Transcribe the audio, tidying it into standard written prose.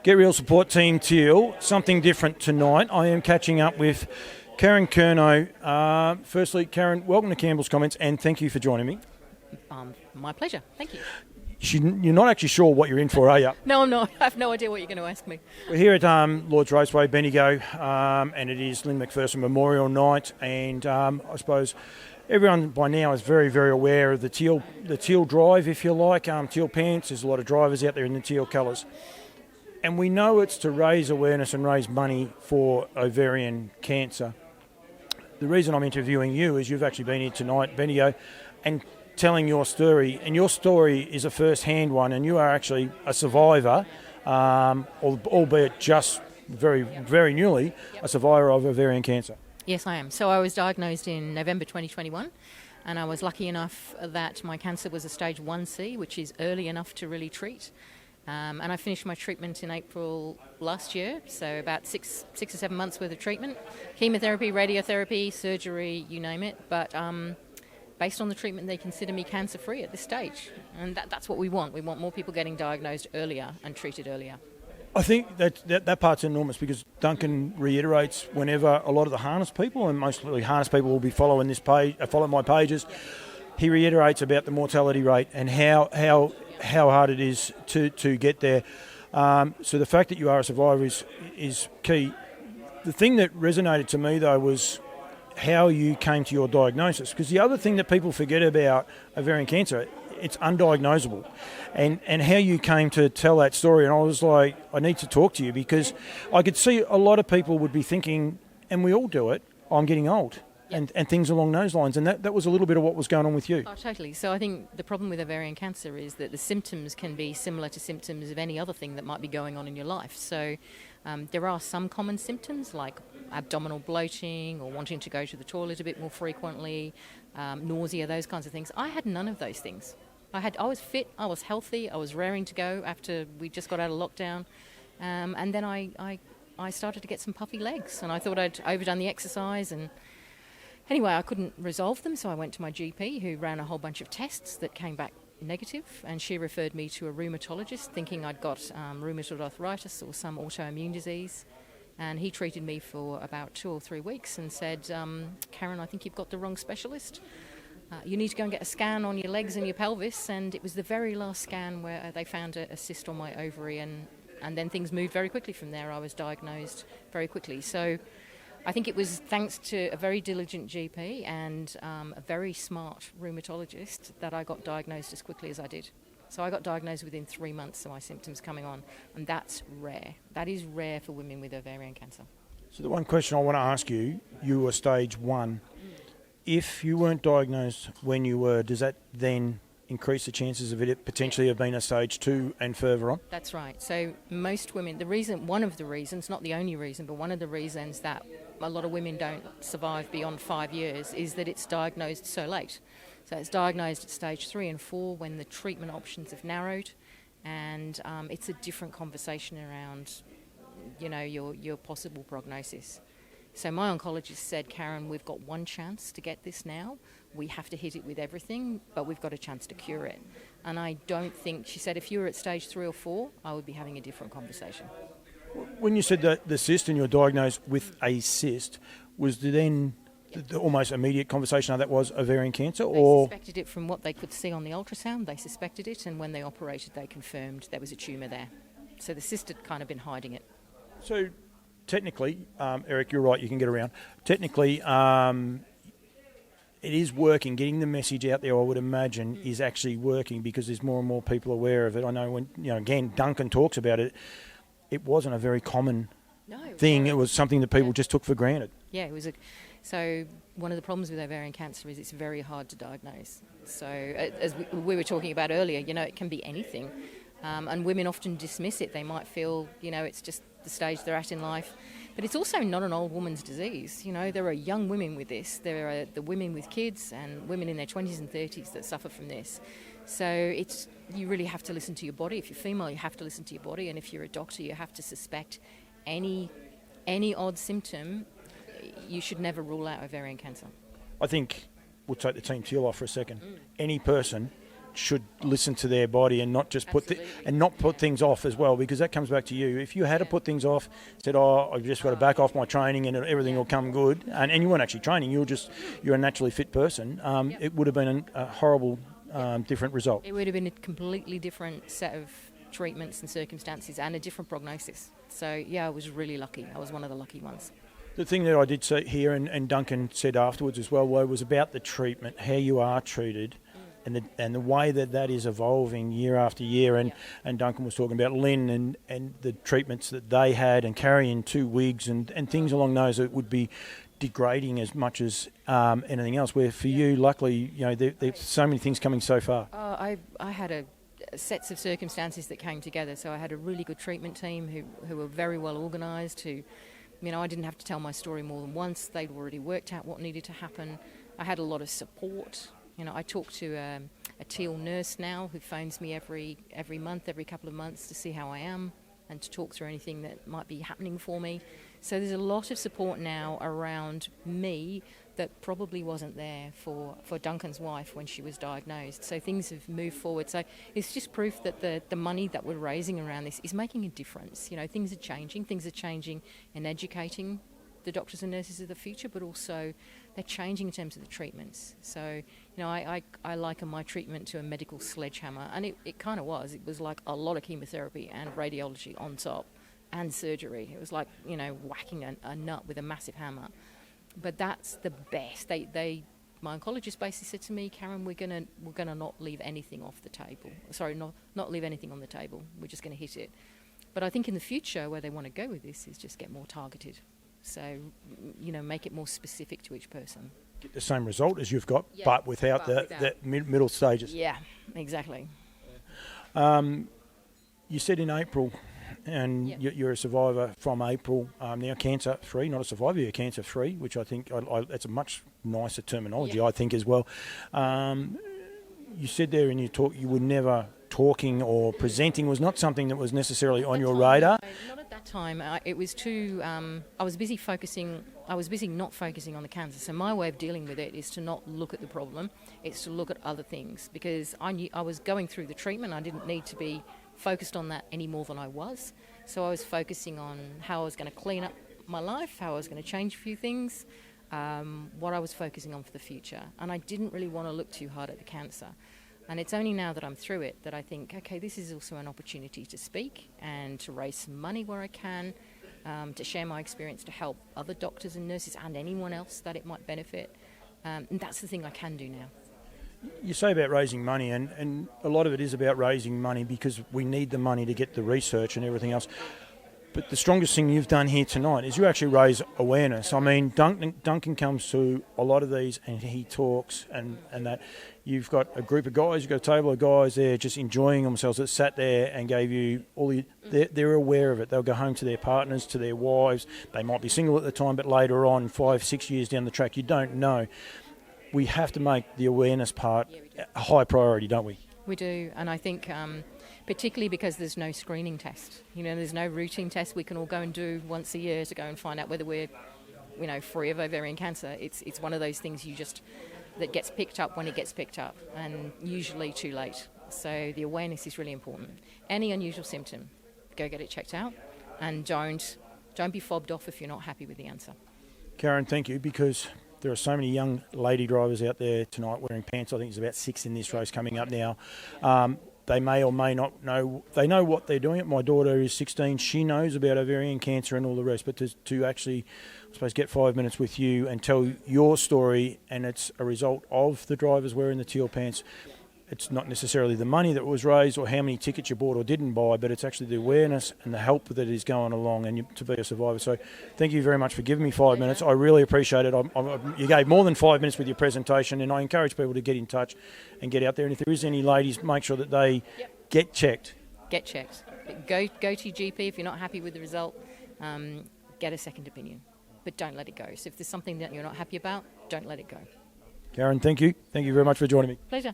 Get Real Support Team Teal, something different tonight. I am catching up with Karen Curnow. Firstly, Karen, welcome to Campbell's Comments and thank you for joining me. My pleasure. Thank you. You're not actually sure what you're in for, are you? No, I'm not. I have no idea what you're going to ask me. We're here at Lord's Raceway, Bendigo, and it is Lynn McPherson Memorial Night, and I suppose everyone by now is very, very aware of the teal drive, if you like, teal pants. There's a lot of drivers out there in the teal colours. And we know it's to raise awareness and raise money for ovarian cancer. The reason I'm interviewing you is you've actually been here tonight, Bendigo, and telling your story. And your story is a first-hand one, and you are actually a survivor, albeit just very, very newly, a survivor of ovarian cancer. Yes, I am. So I was diagnosed in November 2021, and I was lucky enough that my cancer was a stage 1C, which is early enough to really treat. And I finished my treatment in April last year, so about six or 7 months worth of treatment. Chemotherapy, radiotherapy, surgery, you name it. But based on the treatment, they consider me cancer-free at this stage. And that's what we want. We want more people getting diagnosed earlier and treated earlier. I think that part's enormous because Duncan reiterates whenever a lot of the harness people, and mostly harness people will be following this page, following my pages, he reiterates about the mortality rate and how hard it is to get there. So the fact that you are a survivor is key. The thing that resonated to me, though, was how you came to your diagnosis. Because the other thing that people forget about ovarian cancer, it's undiagnosable. And how you came to tell that story, and I was like, I need to talk to you because I could see a lot of people would be thinking, and we all do it, I'm getting old. And things along those lines. And that was a little bit of what was going on with you. Oh, totally. So I think the problem with ovarian cancer is that the symptoms can be similar to symptoms of any other thing that might be going on in your life. So there are some common symptoms like abdominal bloating or wanting to go to the toilet a bit more frequently, nausea, those kinds of things. I had none of those things. I was fit, I was healthy, I was raring to go after we just got out of lockdown. And then I started to get some puffy legs and I thought I'd overdone the exercise and anyway, I couldn't resolve them, so I went to my GP, who ran a whole bunch of tests that came back negative, and she referred me to a rheumatologist, thinking I'd got rheumatoid arthritis or some autoimmune disease. And he treated me for about 2 or 3 weeks and said, Karen, I think you've got the wrong specialist. You need to go and get a scan on your legs and your pelvis. And it was the very last scan where they found a cyst on my ovary, and then things moved very quickly from there. I was diagnosed very quickly. So I think it was thanks to a very diligent GP and a very smart rheumatologist that I got diagnosed as quickly as I did. So I got diagnosed within 3 months of my symptoms coming on, and that's rare. That is rare for women with ovarian cancer. So the one question I want to ask you, you were stage 1. If you weren't diagnosed when you were, does that then increase the chances of it potentially have been a stage 2 and further on? That's right. So most women, one of the reasons, not the only reason, but one of the reasons that a lot of women don't survive beyond 5 years is that it's diagnosed so late. So it's diagnosed at stage 3 and 4 when the treatment options have narrowed, and it's a different conversation around, your possible prognosis. So my oncologist said, Karen, we've got one chance to get this now. We have to hit it with everything, but we've got a chance to cure it. And I don't think, she said, if you were at stage 3 or 4, I would be having a different conversation. When you said that the cyst and you were diagnosed with a cyst, was there then the almost immediate conversation that was ovarian cancer? They suspected it from what they could see on the ultrasound. They suspected it, and when they operated, they confirmed there was a tumour there. So the cyst had kind of been hiding it. So technically, Eric, you're right, you can get around. Technically, it is working. Getting the message out there, I would imagine, is actually working because there's more and more people aware of it. I know when, again, Duncan talks about it, it wasn't a very common thing. It was something that people just took for granted. Yeah, it was. So one of the problems with ovarian cancer is it's very hard to diagnose. So as we were talking about earlier, it can be anything. And women often dismiss it. They might feel, it's just the stage they're at in life. But it's also not an old woman's disease. There are young women with this. There are the women with kids and women in their 20s and 30s that suffer from this. So you really have to listen to your body. If you're female, you have to listen to your body. And if you're a doctor, you have to suspect any odd symptom. You should never rule out ovarian cancer. I think we'll take the team teal off for a second. Any person should listen to their body and not just put put things off as well, because that comes back to you. If you had to put things off, said, I've just got to back off my training and everything will come good, and you weren't actually training, you're a naturally fit person, it would have been a horrible different result. It would have been a completely different set of treatments and circumstances and a different prognosis. So yeah, I was really lucky. I was one of the lucky ones. The thing that I did see here, and Duncan said afterwards as well, was about the treatment, how you are treated, and the way that is evolving year after year. And Duncan was talking about Lynn and the treatments that they had, and carrying 2 wigs and things along those that would be degrading as much as anything else. Where for you, luckily, there's so many things coming so far. I had sets of circumstances that came together. So I had a really good treatment team who were very well organised, who, I didn't have to tell my story more than once. They'd already worked out what needed to happen. I had a lot of support. I talk to a teal nurse now who phones me every month, every couple of months, to see how I am and to talk through anything that might be happening for me. So there's a lot of support now around me that probably wasn't there for Duncan's wife when she was diagnosed. So things have moved forward. So it's just proof that the money that we're raising around this is making a difference. Things are changing. Things are changing in educating the doctors and nurses of the future, but also they're changing in terms of the treatments. So, I liken my treatment to a medical sledgehammer, and it kind of was. It was like a lot of chemotherapy and radiology on top and surgery. It was like, whacking a nut with a massive hammer. But that's the best. My oncologist basically said to me, Karen, we're gonna not leave anything off the table. Sorry, not leave anything on the table. We're just going to hit it. But I think in the future, where they want to go with this is just get more targeted. So, make it more specific to each person. Get the same result as you've got, but without the middle stages. Yeah, exactly. You said in April, and you're a survivor from April, now cancer-free, not a survivor, you're cancer-free, which I think that's a much nicer terminology, I think, as well. You said there in your talk you were never talking or presenting was not something that was necessarily on your radar. Not at that time. It was too. I was busy not focusing on the cancer. So my way of dealing with it is to not look at the problem. It's to look at other things, because I knew I was going through the treatment. I didn't need to be focused on that any more than I was. So I was focusing on how I was going to clean up my life, how I was going to change a few things, what I was focusing on for the future. And I didn't really want to look too hard at the cancer. And it's only now that I'm through it that I think, okay, this is also an opportunity to speak and to raise some money where I can, to share my experience, to help other doctors and nurses and anyone else that it might benefit. And that's the thing I can do now. You say about raising money, and a lot of it is about raising money because we need the money to get the research and everything else. But the strongest thing you've done here tonight is you actually raise awareness. I mean, Duncan comes to a lot of these and he talks and that. You've got a group of guys, you've got a table of guys there just enjoying themselves that sat there and gave you they're aware of it. They'll go home to their partners, to their wives. They might be single at the time, but later on, 5-6 years down the track, you don't know. We have to make the awareness part a high priority, don't we? We do, and I think particularly because there's no screening test. There's no routine test we can all go and do once a year to go and find out whether we're, free of ovarian cancer. It's one of those things that gets picked up when it gets picked up, and usually too late. So the awareness is really important. Any unusual symptom, go get it checked out, and don't be fobbed off if you're not happy with the answer. Karen, thank you, because there are so many young lady drivers out there tonight wearing pants. I think there's about 6 in this race coming up now. They may or may not know. They know what they're doing. My daughter is 16. She knows about ovarian cancer and all the rest. But to actually, I suppose, get 5 minutes with you and tell your story, and it's a result of the drivers wearing the teal pants. It's not necessarily the money that was raised or how many tickets you bought or didn't buy, but it's actually the awareness and the help that is going along and to be a survivor. So thank you very much for giving me 5 minutes. I really appreciate it. You gave more than 5 minutes with your presentation, and I encourage people to get in touch and get out there. And if there is any ladies, make sure that they get checked. Get checked. Go to your GP if you're not happy with the result. Get a second opinion, but don't let it go. So if there's something that you're not happy about, don't let it go. Karen, thank you. Thank you very much for joining me. Pleasure.